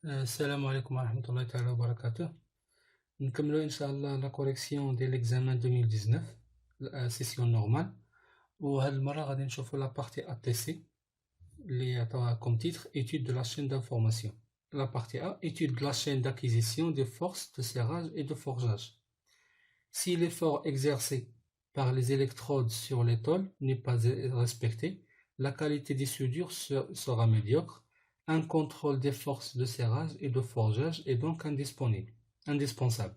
Salam alaikum wa rahmatullahi ta'ala wa barakatuh. Nous commençons Inch'Allah la correction de l'examen 2019, la session normale. Où غادي نشوفوا la partie ATC, comme titre étude de la chaîne d'information. La partie A, étude de la chaîne d'acquisition des forces de serrage et de forgeage. Si l'effort exercé par les électrodes sur les tôles n'est pas respecté, la qualité des soudures sera médiocre. Un contrôle des forces de serrage et de forgeage est donc indispensable.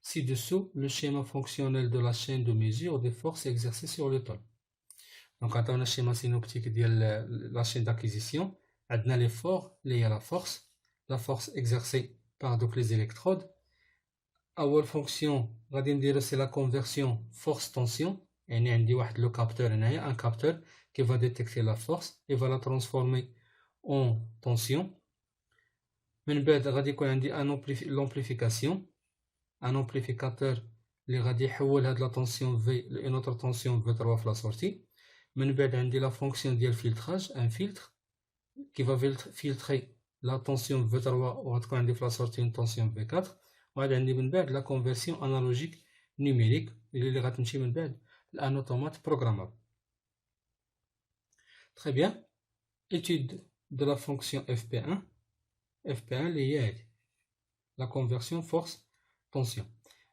Ci-dessous, le schéma fonctionnel de la chaîne de mesure des forces exercées sur le tôle. Donc, on a le schéma synoptique de la chaîne d'acquisition. On a l'effort lié à la force exercée par donc, les électrodes. La fonction, c'est la conversion force-tension. Il y a un capteur qui va détecter la force et va la transformer en tension. من بعد غادي يكون عندي l'amplification, un amplificateur اللي غادي يحول هاد لا طونسيون V لأون autre tension V3 في la sortie. من بعد عندي la fonction ديال filtrage, un filtre qui va filtrer la tension V3 وغتكون عندي في la sortie une tension V4. وغادي عندي من بعد la conversion analogique numérique اللي غتمشي من بعد un automate programmable. Très bien. Étude de la fonction FP1. FP1 liée la conversion force-tension.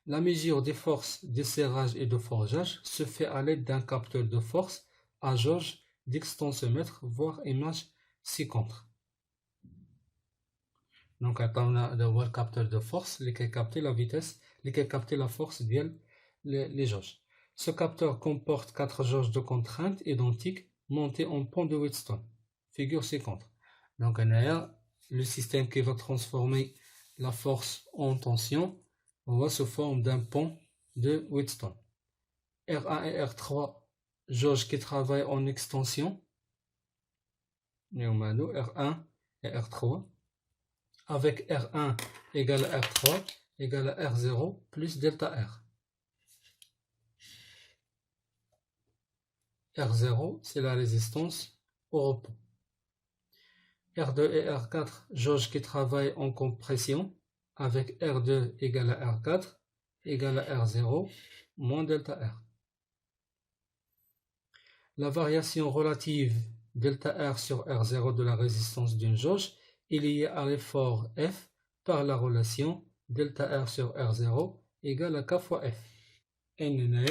La mesure des forces de serrage et de forgeage se fait à l'aide d'un capteur de force à jauge d'extensomètre, voire image ci-contre. Donc, on a le capteur de force qui capte la vitesse, qui capte la force de les jauges. Ce capteur comporte 4 jauges de contrainte identiques montées en pont de Wheatstone. Figure ci-contre. Donc, on a le système qui va transformer la force en tension sous forme d'un pont de Wheatstone. R1 et R3, jauges qui travaillent en extension. R1 et R3. Avec R1 égale à R3 égale à R0 plus delta R. R0, c'est la résistance au repos. R2 et R4, jauges qui travaillent en compression, avec R2 égale à R4 égale à R0 moins delta R. La variation relative delta R sur R0 de la résistance d'une jauge est liée à l'effort F par la relation delta R sur R0 égale à K fois F. N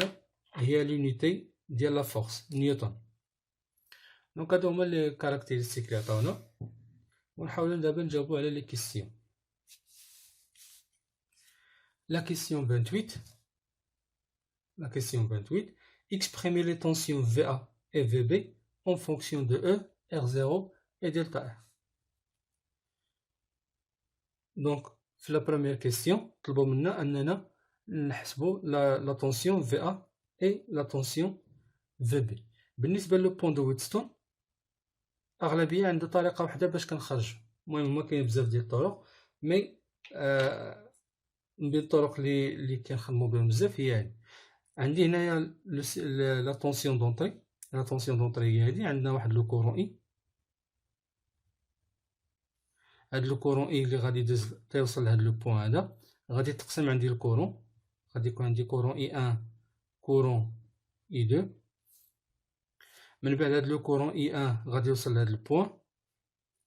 est l'unité de la force, Newton. Donc, هادو هما les caractéristiques اللي عطاونا ونحاولوا دابا نجاوبوا على les questions. La question 28. La question 28. Exprimez les tensions VA et VB en fonction de E, R0 et delta R. Donc, في la première question, طلبوا منا أننا نحسبوا la tension VA et la tension VB. بالنسبة للبون دو ويتستون أغلبية عنده طريقة واحدة باش كنخرجو. المهم ما كاين بزاف ديال الطرق، مي من بين الطرق اللي كنخدمو بهم بزاف هي هادي. عندي هنايا لا طونسيون دونطري. لا طونسيون دونطري هي هادي. عندنا واحد لو كورون إي. هاد لو كورون إي اللي غادي يدوز تيوصل لهاد لو بوان هذا غادي تقسم عندي الكورون. غادي يكون عندي كورون إي 1 كورون إي 2. من بعد هاد لو كورون إي 1 غادي يوصل لهاد البوان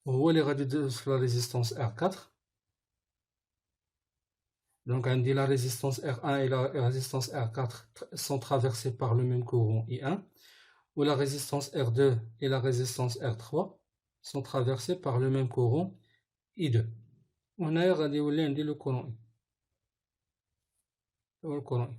وهو اللي غادي يدوز في لا ريزيستونس R4. Donc عندي la résistance R1 et la résistance R4 sont traversées par le même courant I1, ou la résistance R2 et la résistance R3 sont traversées par le même courant I2. وهنايا غادي يولي عندي le courant I. le courant I.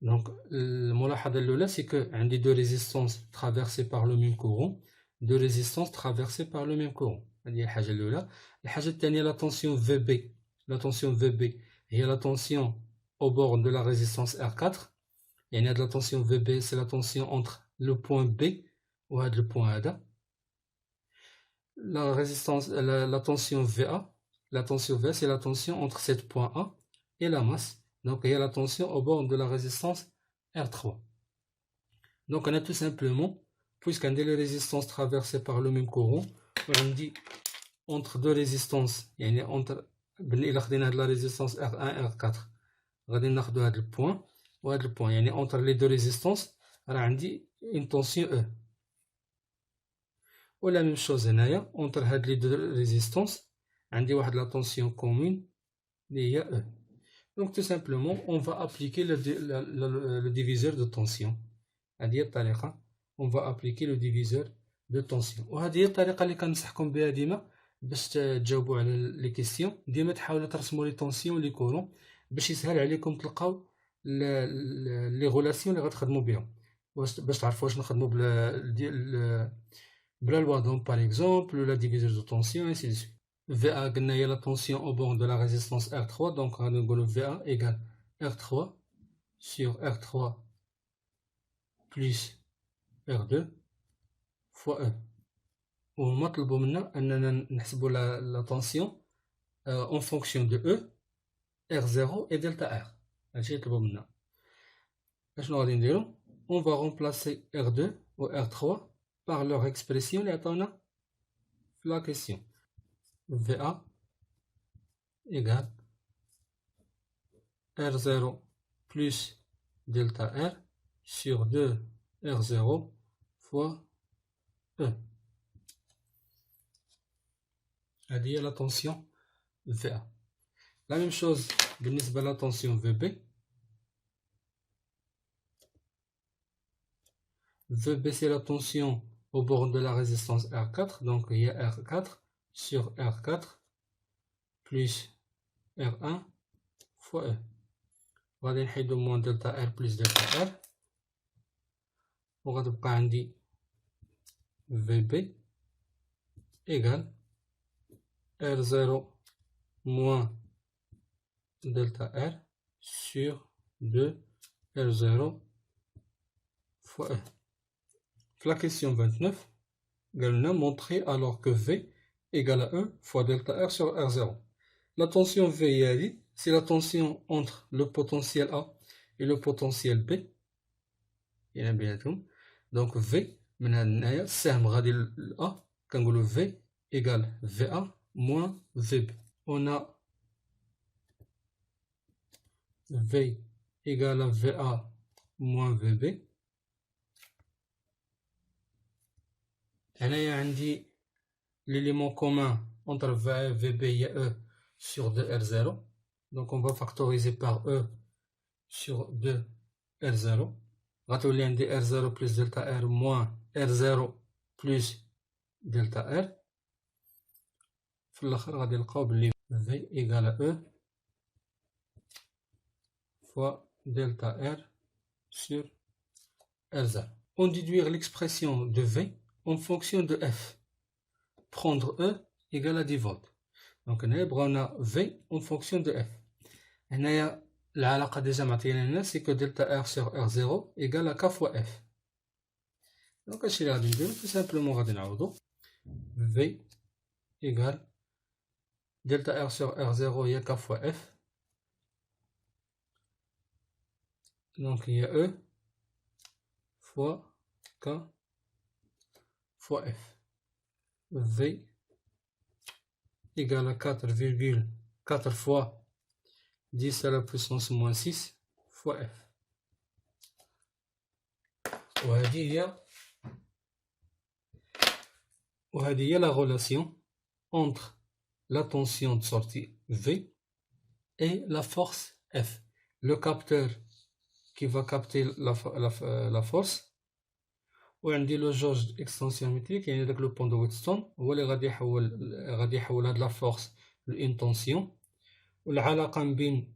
Donc الملاحظة الأولى c'est que عندي deux résistances traversées par le même courant, deux résistances traversées par le même courant. هذه الحاجة الأولى. الحاجة الثانية la tension VB. La tension VB هي la tension au bord de la résistance R4. يعني هاد la tension VB c'est la tension entre le point B وهاد le point هذا. La résistance, la tension VA. La tension VA c'est la tension entre cette point A et la masse. Donc il y a la tension au bord de la résistance R3. Donc on a tout simplement, puisqu'on a les résistances traversées par le même courant, وعندي entre deux résistances يعني entre إلا خدينا هاد لا ريزيستانس R1 R4 غادي ناخدو هاد البوان وهاد البوان يعني entre les deux résistances راه عندي une tension E و la même chose هنايا entre هاد les deux résistances عندي واحد la tension commune اللي هي E. Donc tout simplement on va appliquer le diviseur de tension. هذه هي الطريقة on va appliquer le diviseur de tension. وهذه هي الطريقة اللي كنصحكم بها ديما باش تجاوبوا على لي كيسيون. ديما تحاولوا ترسموا لي طونسيون لي كورون باش يسهل عليكم تلقاو لي غولاسيون اللي غتخدموا بهم باش تعرفوا واش نخدموا بلا لوا دوم باغ اكزومبل ولا ديفيزور دو طونسيون ainsi de suite. VA قلنا هي la tension au bord de la résistance R3 donc غادي نقولوا VA égale R3 sur R3 plus R2 fois E. وهما طلبوا منا اننا نحسبوا لا طونسيون en fonction de E R0 et delta R. هادشي اللي طلبوا منا. اشنو غادي نديرو on va remplacer R2 ou R3 par leur expression اللي عطاونا في la question. VA égale R0 plus delta R sur 2 R0 fois E. هذه هي لا طونسيون VA. La même chose بالنسبة لا طونسيون VB. VB c'est la tension au bord de la résistance R4 donc il y a R4 sur R4 plus R1 fois E. غادي نحيدو موان دلتا R plus دلتا R وغتبقى عندي VB égale R0 moins delta R sur 2 R0 fois E. La question 29, قالنا montrer alors que V égale à 1 fois delta R sur R0. La tension V c'est la tension entre le potentiel A et le potentiel B. Donc V من هنايا السهم غادي ل A كنقولو V égale VA moins VB. On a V égale à VA moins VB. هنايا عندي l'élément commun entre VA et VB il y a E sur 2R0 donc on va factoriser par E sur 2R0 غتولي عندي R0 plus delta R moins R0 plus delta R في الاخر غادي نلقاو بلي V égale à E fois delta R sur R0. On déduire l'expression de V en fonction de F. Prendre E égale à 10 volts. Donc هنايا بغاونا V en fonction de F. هنايا العلاقة ديجا معطينا لنا c'est que delta R sur R0 égale à K fois F. Donc هادشي اللي غادي نديرو tout simplement غادي نعوضو V égale delta R sur R0 هي K fois F. Donc il y a E fois K fois F. V égale à 4,4 fois 10 à la puissance moins 6 fois F. وهذه هي la relation entre la tension de sortie V et la force F. Le capteur qui va capter la force وعندي لو جوج اكستنسيون ميتريك يعني داك لو بون دو ويتستون هو اللي غادي يحول هاد لا فورس لإن طونسيون. والعلاقة بين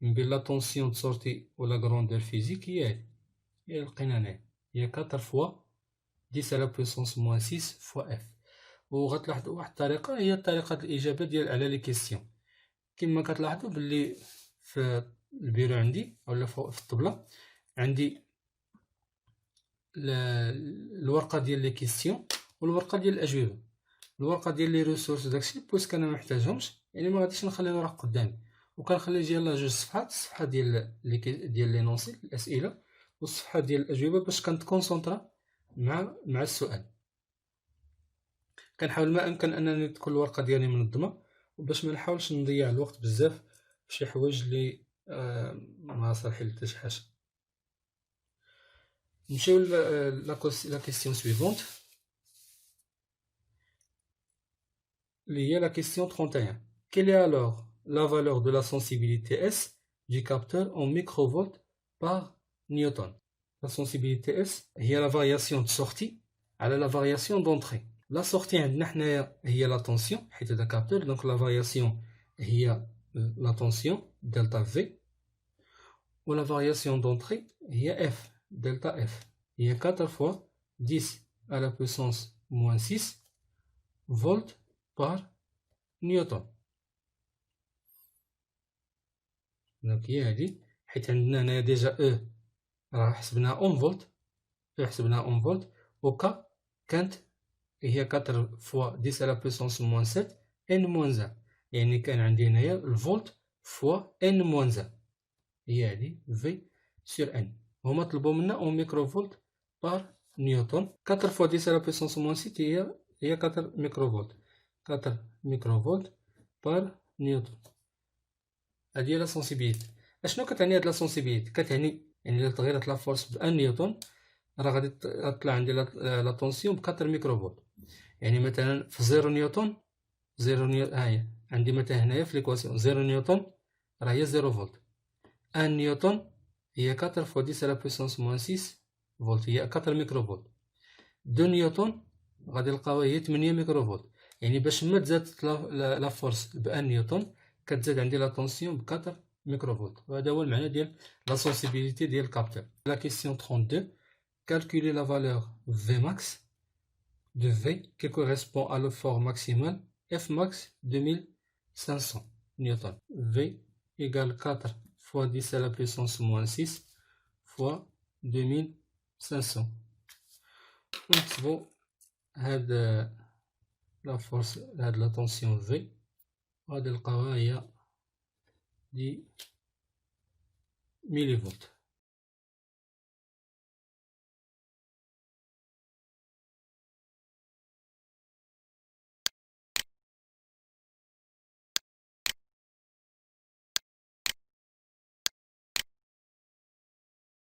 لا طونسيون دو سورتي و لا غروندور فيزيك هي لقينا هنايا هي 4 فوا 10 على بويسونس موان 6 فوا اف. وغتلاحظوا واحد الطريقة هي طريقة الإجابة ديال على لي كيسيون. كما كتلاحظوا باللي في البيرو عندي ولا في الطبلة عندي الورقه ديال لي كيسيون والورقه ديال الاجوبه. الورقه ديال لي ريسورس داكشي بويسك انا ما محتاجهمش يعني ما غاديش نخلي الورق قدامي وكنخلي ديال جوج صفحات الصفحه ديال لي نونسي الاسئله والصفحه ديال الاجوبه باش كنتكونسونطرا مع السؤال. كنحاول ما امكن انني تكون الورقه ديالي منظمه وباش ما نحاولش نضيع الوقت بزاف فشي حوايج اللي ما صالحين لحتى شي حاجه. نمشيو لا كيسيون سويفونت اللي هي la question 31. Quelle est alors la valeur de la sensibilité S du capteur en microvolts par Newton? La sensibilité S هي la variation de sortie على la variation d'entrée. La sortie عندنا حنايا هي la tension حيت هذا capteur, donc la variation هي la tension delta V و la variation d'entrée هي F delta F هي 4 fois 10 à la puissance moins 6 volts par نيوتن. دونك هي هادي حيت عندنا هنايا ديجا او راه حسبناها اون فولت، او حسبناها اون فولت، و ك كانت هي 4 فوا 10 على بويسونس موان 7 ان موان 1، يعني كان عندي هنايا الفولت فوا ان موان 1 هي هادي في سور ان. هما طلبوا منا اون ميكرو فولت بار نيوتن. 4 فوا 10 على بويسونس موان 6 هي 4 ميكرو فولت، 4 ميكرو فولت بار نيوتن. هادي هي لا سونسيبيليتي. اشنو كتعني هاد لا سونسيبيليتي؟ كتعني يعني الا تغيرت لا فورس ب 1 نيوتن راه غادي تطلع عندي لا طونسيون ب 4 ميكرو فولت. يعني مثلا في 0 نيوتن، 0 نيوتن هاهي عندي مثلا هنايا في ليكواسيون 0 نيوتن راه هي 0 فولت، 1 نيوتن هي 4 فوا 10 على بويسونس موان 6 فولت هي 4 ميكرو فولت. 2 نيوتن غادي نلقاوها هي 8 ميكرو فولت. يعني باش ما تزادت لا فورس ب 1 نيوتن كتزاد عندي لا طونسيون ب 4 ميكرو فولت. وهذا هو المعنى ديال لا سونسيبيليتي ديال الكابتور. لا كيسيون 32 calculer la valeur Vmax de V qui correspond à l'effort maximal Fmax 2500 newton. V égale 4 fois 10 à la puissance moins 6 fois 2500. ونحسبوا هاد لا فورس هاد لا طونسيون V غادي نلقاوها هي دي ميلي فولت.